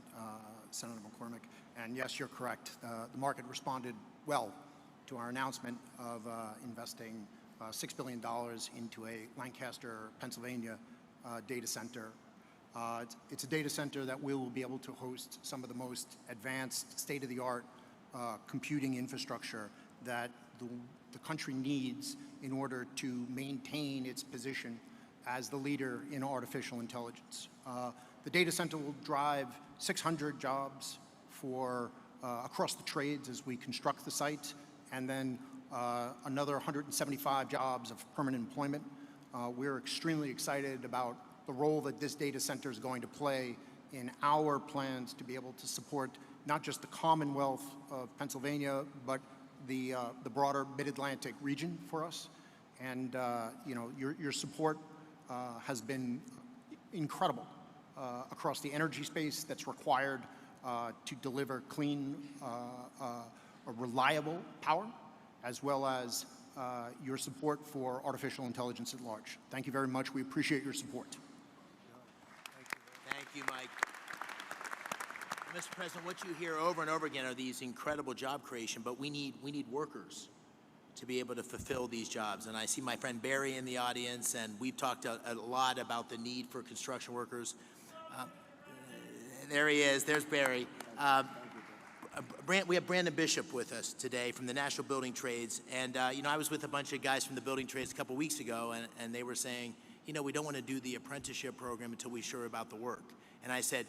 Senator McCormick. And yes, you're correct. The market responded well to our announcement of investing $6 billion into a Lancaster, Pennsylvania data center. It's a data center that we will be able to host some of the most advanced, state-of-the-art computing infrastructure that the country needs in order to maintain its position as the leader in artificial intelligence. The data center will drive 600 jobs for across the trades as we construct the site, and then another 175 jobs of permanent employment. We're extremely excited about the role that this data center is going to play in our plans to be able to support not just the Commonwealth of Pennsylvania, but the broader Mid-Atlantic region for us. And you know, your support has been incredible across the energy space that's required to deliver clean, reliable power, as well as your support for artificial intelligence at large. Thank you very much. We appreciate your support. Thank you, Mike. Mr. President, what you hear over and over again are these incredible job creation, but we need workers to be able to fulfill these jobs. And I see my friend Barry in the audience, and we've talked a lot about the need for construction workers. There he is. There's Barry. We have Brandon Bishop with us today from the National Building Trades. And, you know, I was with a bunch of guys from the building trades a couple weeks ago, and they were saying, you know, we don't want to do the apprenticeship program until we're sure about the work. And I said,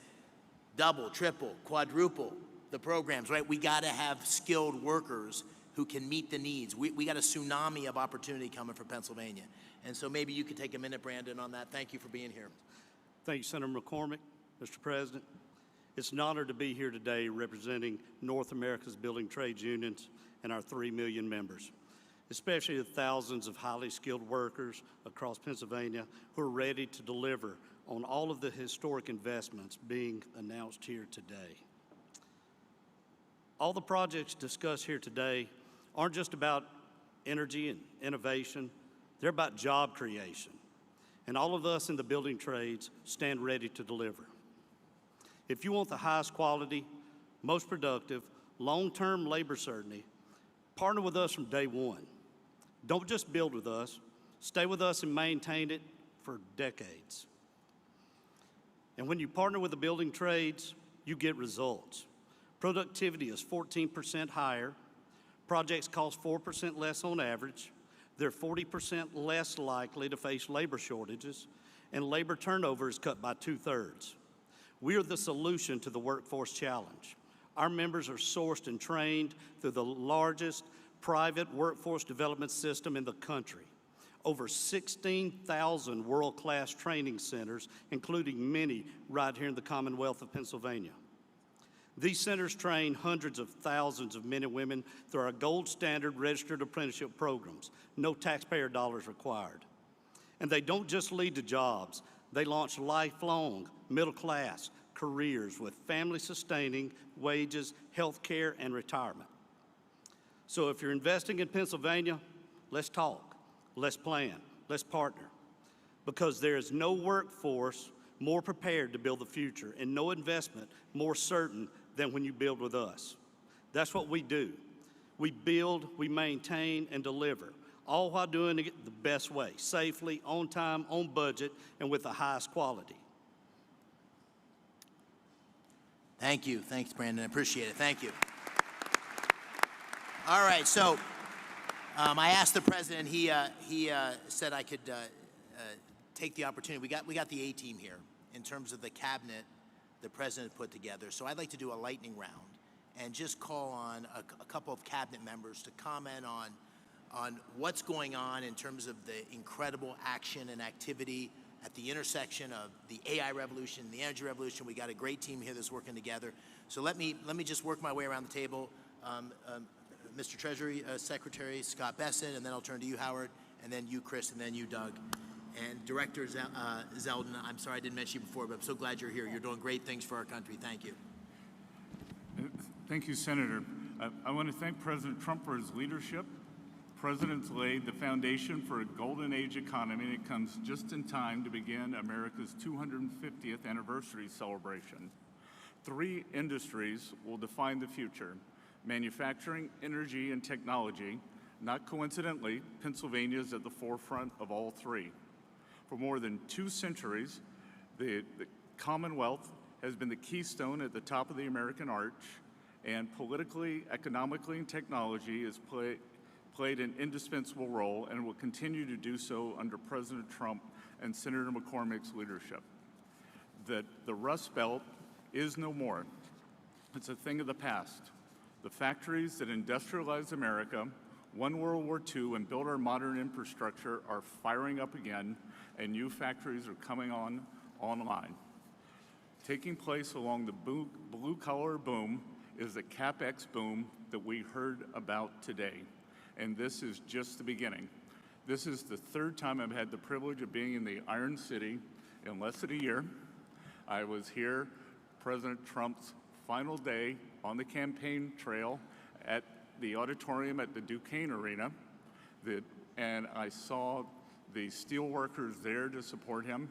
double, triple, quadruple the programs, right? We got to have skilled workers who can meet the needs. We got a tsunami of opportunity coming for Pennsylvania. And so maybe you could take a minute, Brandon, on that. Thank you for being here. Thank you, Senator McCormick. Mr. President, it's an honor to be here today representing North America's building trades unions and our 3 million members, especially the thousands of highly skilled workers across Pennsylvania who are ready to deliver on all of the historic investments being announced here today. All the projects discussed here today aren't just about energy and innovation, they're about job creation. And all of us in the building trades stand ready to deliver. If you want the highest quality, most productive, long-term labor certainty, partner with us from day one. Don't just build with us, stay with us and maintain it for decades. And when you partner with the building trades, you get results. Productivity is 14% higher, projects cost 4% less on average, they're 40% less likely to face labor shortages, and labor turnover is cut by 2/3. We are the solution to the workforce challenge. Our members are sourced and trained through the largest private workforce development system in the country. over 16,000 world-class training centers, including many right here in the Commonwealth of Pennsylvania. These centers train hundreds of thousands of men and women through our gold standard registered apprenticeship programs, no taxpayer dollars required. And they don't just lead to jobs, they launch lifelong middle-class careers with family-sustaining wages, health care, and retirement. So if you're investing in Pennsylvania, let's talk, let's plan, let's partner, because there is no workforce more prepared to build the future and no investment more certain than when you build with us. That's what we do. We build, we maintain, and deliver, all while doing it the best way, safely, on time, on budget, and with the highest quality. Thank you. Thanks, Brandon. I appreciate it. Thank you. All right, so I asked the president. He said I could take the opportunity. We got the A-team here in terms of the cabinet the president put together. So I'd like to do a lightning round and just call on a couple of cabinet members to comment on what's going on in terms of the incredible action and activity at the intersection of the AI revolution, the energy revolution. We got a great team here that's working together. So let me just work my way around the table. Mr. Treasury Secretary Scott Bessent, and then I'll turn to you, Howard, and then you, Chris, and then you, Doug. And Director Zeldin, I'm sorry I didn't mention you before, but I'm so glad you're here. You're doing great things for our country. Thank you. Thank you, Senator. I want to thank President Trump for his leadership. The President's laid the foundation for a golden age economy, and it comes just in time to begin America's 250th anniversary celebration. 3 industries will define the future: manufacturing, energy, and technology. Not coincidentally, Pennsylvania is at the forefront of all 3. For more than 2 centuries, the Commonwealth has been the keystone at the top of the American arch, and politically, economically, and technology has played an indispensable role and will continue to do so under President Trump and Senator McCormick's leadership. The Rust Belt is no more. It's a thing of the past. The factories that industrialized America, won World War II, and built our modern infrastructure are firing up again, and new factories are coming online. Taking place along the blue-collar boom is the CapEx boom that we heard about today, and this is just the beginning. This is the 3rd time I've had the privilege of being in the Iron City in less than a year. I was here President Trump's final day on the campaign trail at the auditorium at the Duquesne Arena, and I saw the steel workers there to support him.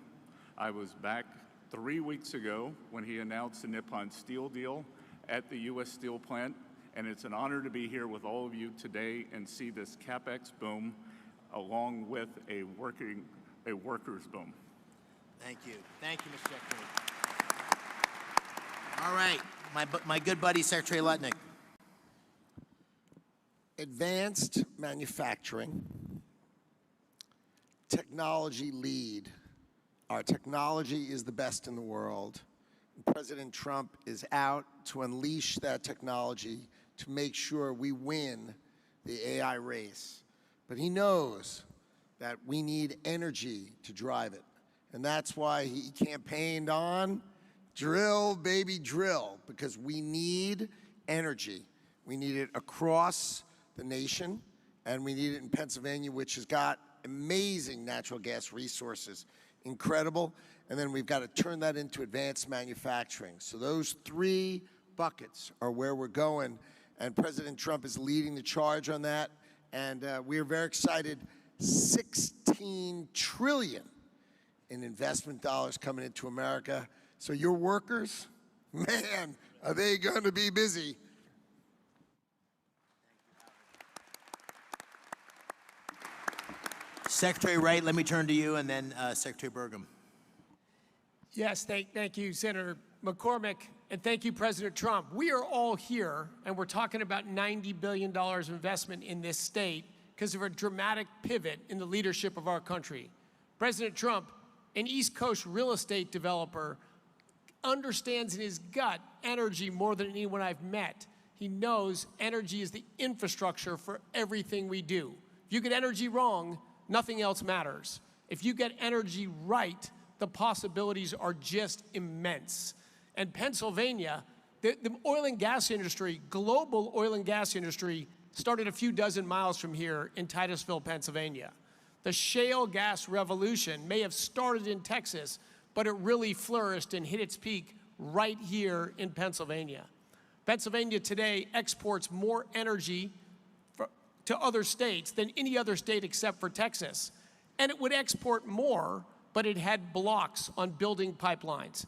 I was back 3 weeks ago when he announced the Nippon Steel deal at the U.S. Steel plant, and it's an honor to be here with all of you today and see this CapEx boom along with a workers boom. Thank you. Thank you, Mr. Secretary. All right, my good buddy, Secretary Lutnick. Advanced manufacturing, technology lead. Our technology is the best in the world. President Trump is out to unleash that technology to make sure we win the AI race. But he knows that we need energy to drive it. And that's why he campaigned on drill, baby, drill, because we need energy. We need it across the nation, and we need it in Pennsylvania, which has got amazing natural gas resources, incredible. And then we've got to turn that into advanced manufacturing. So those 3 buckets are where we're going, and President Trump is leading the charge on that. And we are very excited. $16 trillion in investment dollars coming into America. So your workers, man, are they going to be busy? Secretary Wright, let me turn to you, and then Secretary Burgum. Yes, thank you, Senator McCormick, and thank you, President Trump. We are all here, and we're talking about $90 billion of investment in this state because of a dramatic pivot in the leadership of our country. President Trump, an East Coast real estate developer, understands in his gut energy more than anyone I've met. He knows energy is the infrastructure for everything we do. If you get energy wrong, nothing else matters. If you get energy right, the possibilities are just immense. And Pennsylvania, the oil and gas industry, global oil and gas industry, started a few dozen miles from here in Titusville, Pennsylvania. The shale gas revolution may have started in Texas, but it really flourished and hit its peak right here in Pennsylvania. Pennsylvania today exports more energy to other states than any other state except for Texas. And it would export more, but it had blocks on building pipelines.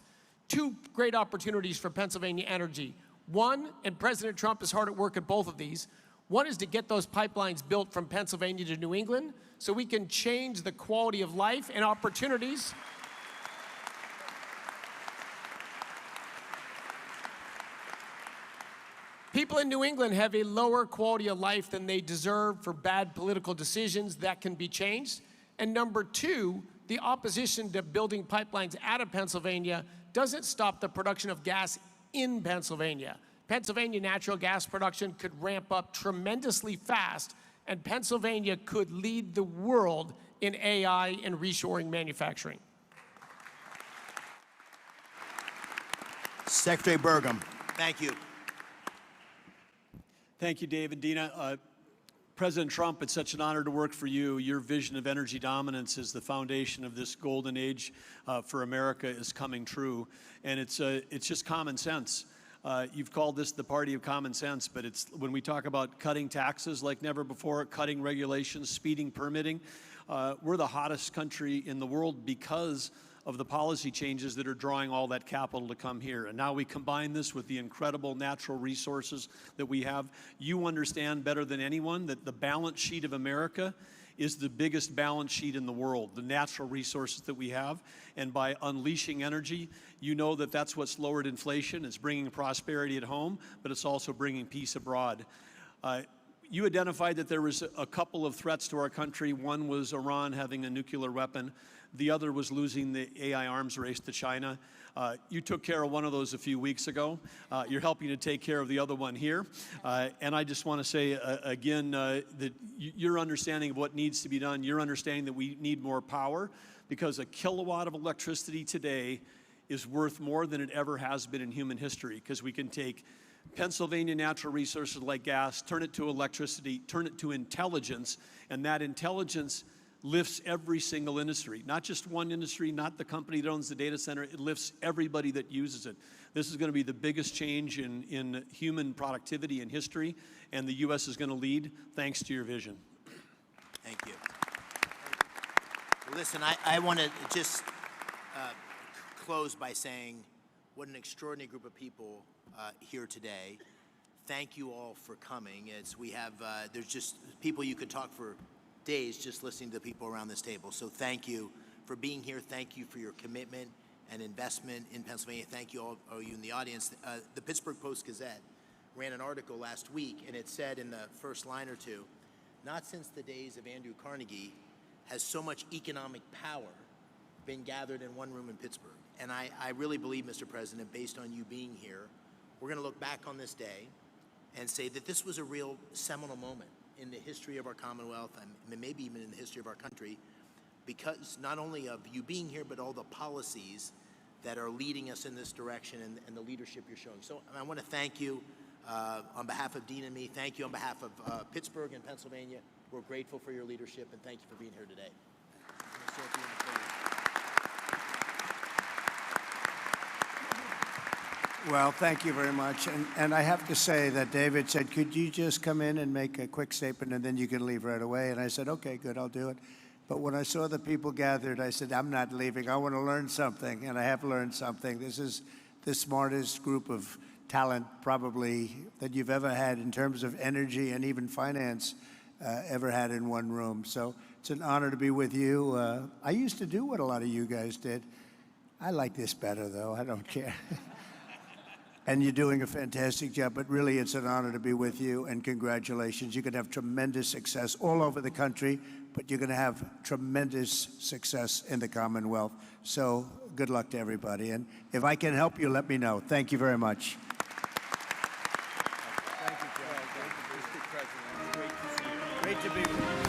Two great opportunities for Pennsylvania energy. One, and President Trump is hard at work at both of these, one is to get those pipelines built from Pennsylvania to New England so we can change the quality of life and opportunities. People in New England have a lower quality of life than they deserve for bad political decisions. That can be changed. And number two, the opposition to building pipelines out of Pennsylvania doesn't stop the production of gas in Pennsylvania. Pennsylvania natural gas production could ramp up tremendously fast, and Pennsylvania could lead the world in AI and reshoring manufacturing. Secretary Burgum, thank you. Thank you, Dave and Dina. President Trump, it's such an honor to work for you. Your vision of energy dominance is the foundation of this golden age for America is coming true, and it's just common sense. You've called this the party of common sense, but it's when we talk about cutting taxes like never before, cutting regulations, speeding permitting, we're the hottest country in the world because of the policy changes that are drawing all that capital to come here. And now we combine this with the incredible natural resources that we have. You understand better than anyone that the balance sheet of America is the biggest balance sheet in the world, the natural resources that we have. And by unleashing energy, you know that that's what's lowered inflation. It's bringing prosperity at home, but it's also bringing peace abroad. You identified that there was a couple of threats to our country. One was Iran having a nuclear weapon. The other was losing the AI arms race to China. You took care of one of those a few weeks ago. You're helping to take care of the other one here. And I just want to say again that your understanding of what needs to be done, your understanding that we need more power, because a kilowatt of electricity today is worth more than it ever has been in human history, because we can take Pennsylvania natural resources like gas, turn it to electricity, turn it to intelligence, and that intelligence lifts every single industry, not just one industry, not the company that owns the data center. It lifts everybody that uses it. This is going to be the biggest change in human productivity in history, and the U.S. is going to lead thanks to your vision. Thank you. Listen, I want to just close by saying what an extraordinary group of people here today. Thank you all for coming. There's just people you could talk for days just listening to the people around this table. So thank you for being here. Thank you for your commitment and investment in Pennsylvania. Thank you all you in the audience. The Pittsburgh Post-Gazette ran an article last week, and it said in the first line or two, not since the days of Andrew Carnegie has so much economic power been gathered in one room in Pittsburgh. And I really believe, Mr. President, based on you being here, we're going to look back on this day and say that this was a real seminal moment in the history of our Commonwealth, and maybe even in the history of our country, because not only of you being here, but all the policies that are leading us in this direction and the leadership you're showing. So I want to thank you on behalf of Dean and me. Thank you on behalf of Pittsburgh and Pennsylvania. We're grateful for your leadership, and thank you for being here today. Well, thank you very much. And I have to say that David said, could you just come in and make a quick statement and then you can leave right away? And I said, okay, good, I'll do it. But when I saw the people gathered, I said, I'm not leaving. I want to learn something, and I have learned something. This is the smartest group of talent probably that you've ever had in terms of energy and even finance ever had in one room. So it's an honor to be with you. I used to do what a lot of you guys did. I like this better, though. I don't care. And you're doing a fantastic job, but really it's an honor to be with you, and congratulations. You're going to have tremendous success all over the country, but you're going to have tremendous success in the Commonwealth. So good luck to everybody. And if I can help you, let me know. Thank you very much. Thank you, Joe. Great to be with you.